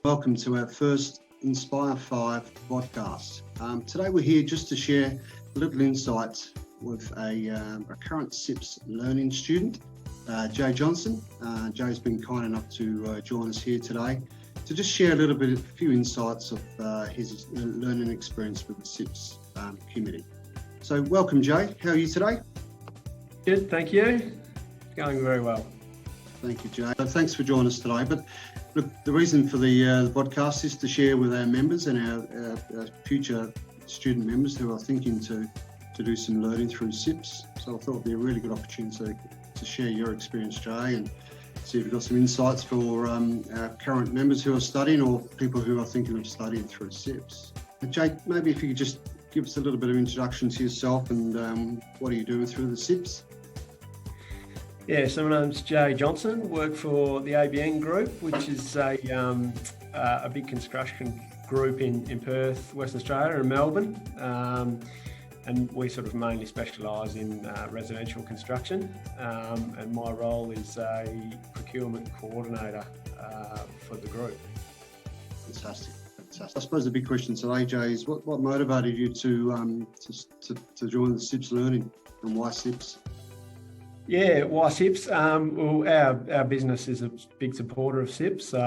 Welcome to our first Inspire 5 podcast. Today we're here just to share a little insights with a current CIPS learning student, Jay Johnson. Jay's been kind enough to join us here today to just share a few insights of his learning experience with the CIPS community. So welcome, Jay. How are you today? Good, thank you. Going very well. Thank you, Jay. Thanks for joining us today. But look, the reason for the podcast is to share with our members and our future student members who are thinking to do some learning through CIPS. So I thought it'd be a really good opportunity to share your experience, Jay, and see if you've got some insights for our current members who are studying or people who are thinking of studying through CIPS. And Jay, maybe if you could just give us a little bit of introduction to yourself and what are you doing through the CIPS? Yeah, so my name's Jay Johnson, work for the ABN Group, which is a big construction group in Perth, Western Australia and Melbourne. And we sort of mainly specialise in residential construction. And my role is a procurement coordinator for the group. Fantastic. I suppose the big question today, Jay, is what motivated you to join the CIPS learning, and why CIPS? Yeah, why CIPS? Well, our business is a big supporter of CIPS, so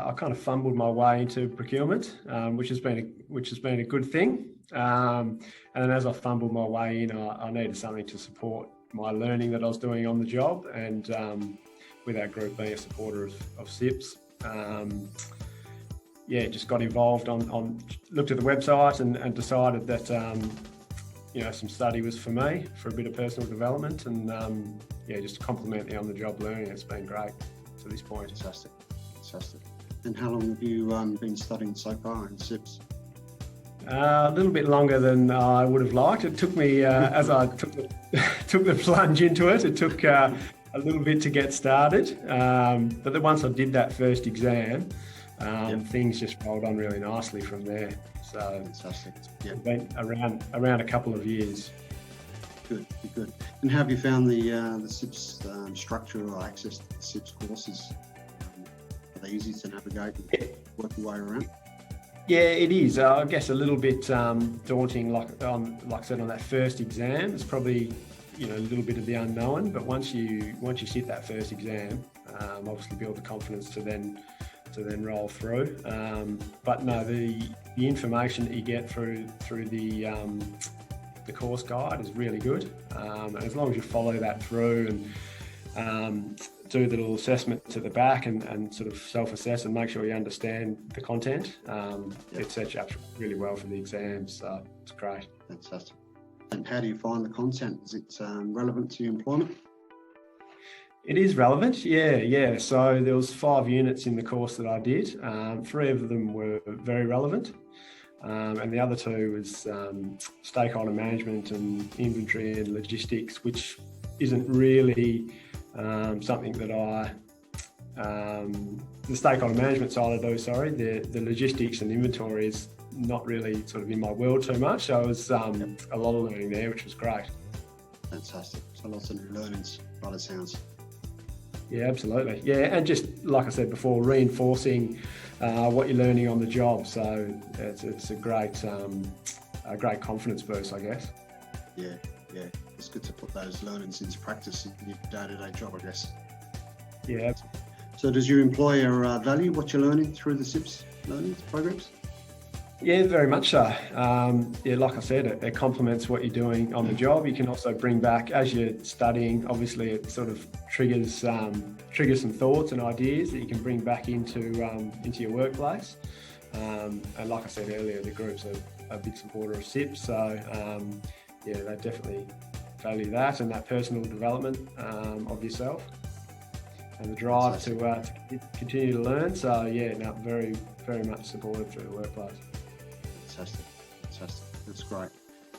I kind of fumbled my way into procurement, which has been a good thing. And then as I fumbled my way in, I needed something to support my learning that I was doing on the job, and with our group being a supporter of CIPS, just got involved looked at the website and decided that some study was for me, for a bit of personal development, and just to complement the on-the-job learning. It's been great to this point. Fantastic. And how long have you been studying so far in CIPS? A little bit longer than I would have liked. It took me, as I took the plunge into it, it took a little bit to get started. But then once I did that first exam, things just rolled on really nicely from there. So fantastic. It's been around a couple of years. Good. And how have you found the CIPS structure or access to the CIPS courses? Are they easy to navigate and work your way around? Yeah, it is. I guess a little bit daunting, like I said, on that first exam. It's probably a little bit of the unknown, but once you sit that first exam, obviously build the confidence to then roll through. But no, the information that you get through the course guide is really good. And as long as you follow that through and do the little assessment to the back and sort of self-assess and make sure you understand the content, it sets you up really well for the exams. So it's great. Fantastic. And how do you find the content? Is it relevant to your employment? It is relevant, yeah. So there was 5 units in the course that I did. 3 of them were very relevant, and the other 2 was stakeholder management and inventory and logistics, which isn't really something that the stakeholder management side I do. Sorry, the logistics and inventory is not really sort of in my world too much. So it was a lot of learning there, which was great. Fantastic. So lots of new learnings by the sounds. Yeah, absolutely. Yeah, and just like I said before, reinforcing what you're learning on the job. So it's a great confidence boost, I guess. Yeah. It's good to put those learnings into practice in your day-to-day job, I guess. Yeah. So does your employer value what you're learning through the CIPS learning programs? Yeah, very much so. Like I said, it complements what you're doing on the job. You can also bring back, as you're studying, obviously it sort of triggers some thoughts and ideas that you can bring back into your workplace. And like I said earlier, the group's a big supporter of CIPS, so they definitely value that and that personal development of yourself and the drive to continue to learn. So very, very much supported through the workplace. Fantastic. That's great.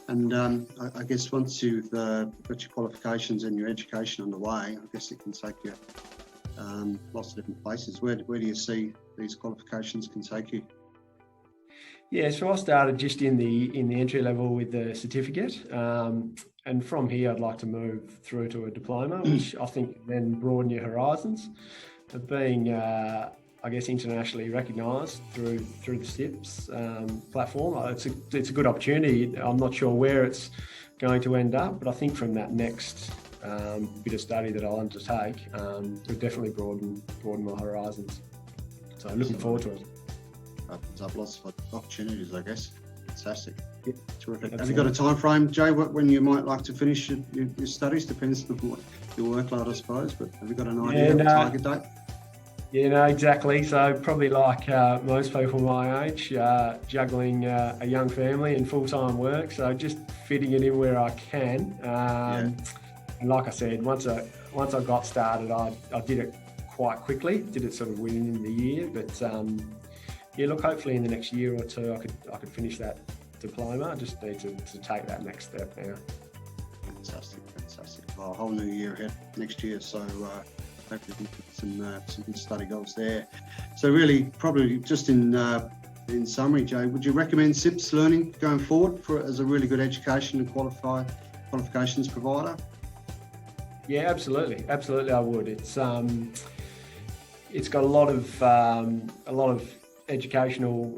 And I guess once you've got your qualifications and your education underway, I guess it can take you lots of different places. Where do you see these qualifications can take you? Yeah, so I started just in the entry level with the certificate, and from here I'd like to move through to a diploma, which I think then broaden your horizons. But being I guess, internationally recognised through the CIPS platform. It's a good opportunity. I'm not sure where it's going to end up, but I think from that next bit of study that I'll undertake, it'll definitely broaden my horizons. So looking forward to it. Opens up lots of opportunities, I guess. Fantastic. Yeah, terrific. Have you got a time frame, Jay, when you might like to finish your studies? Depends on what your workload, I suppose, but have you got an idea of a target date? Yeah, no, exactly. So probably like most people my age, juggling a young family and full-time work. So just fitting it in where I can. And like I said, once I got started, I did it quite quickly. Did it sort of within the year, but yeah, look, hopefully in the next year or two, I could finish that diploma. I just need to take that next step now. Fantastic. Well, a whole new year ahead next year, so hopefully we can put some good study goals there. So really, probably just in summary, Jay, would you recommend CIPS Learning going forward as a really good education and qualifications provider? Yeah, absolutely, I would. It's got a lot of educational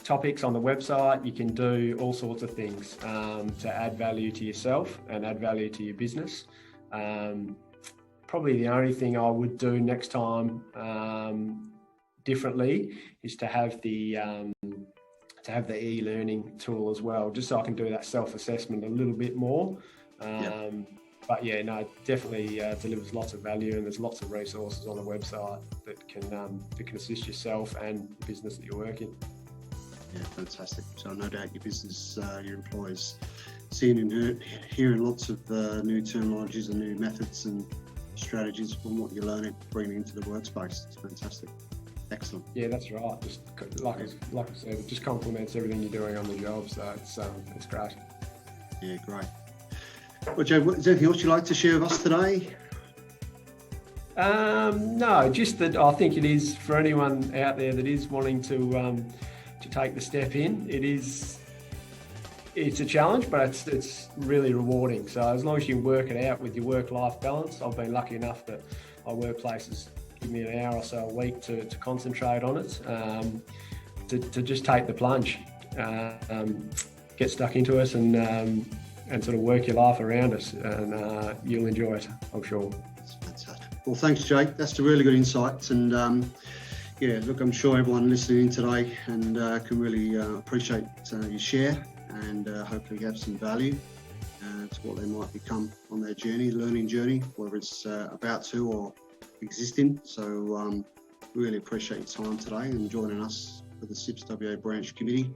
topics on the website. You can do all sorts of things to add value to yourself and add value to your business. Probably the only thing I would do next time differently is to have the e-learning tool as well, just so I can do that self-assessment a little bit more. But yeah, no, it definitely delivers lots of value, and there's lots of resources on the website that can assist yourself and the business that you're working. Yeah, fantastic. So no doubt your business, your employees, seeing and hearing lots of new terminologies and new methods and strategies from what you're learning, bringing into the workspace. It's fantastic. Excellent. Yeah, that's right. Just like I said, it just complements everything you're doing on the job. So it's great. Yeah, great. Well, Joe, is there anything else you'd like to share with us today? No, just that I think it is for anyone out there that is wanting to take the step in. It's a challenge, but it's really rewarding. So as long as you work it out with your work-life balance, I've been lucky enough that my workplaces give me an hour or so a week to concentrate on it, to just take the plunge, get stuck into it, and sort of work your life around it, and you'll enjoy it, I'm sure. That's fantastic. Well, thanks, Jake. That's a really good insights, and yeah, look, I'm sure everyone listening in today and can really appreciate your share, and hopefully have some value to what they might become on their learning journey, whether it's about to or existing. So really appreciate your time today and joining us for the CIPS WA branch committee.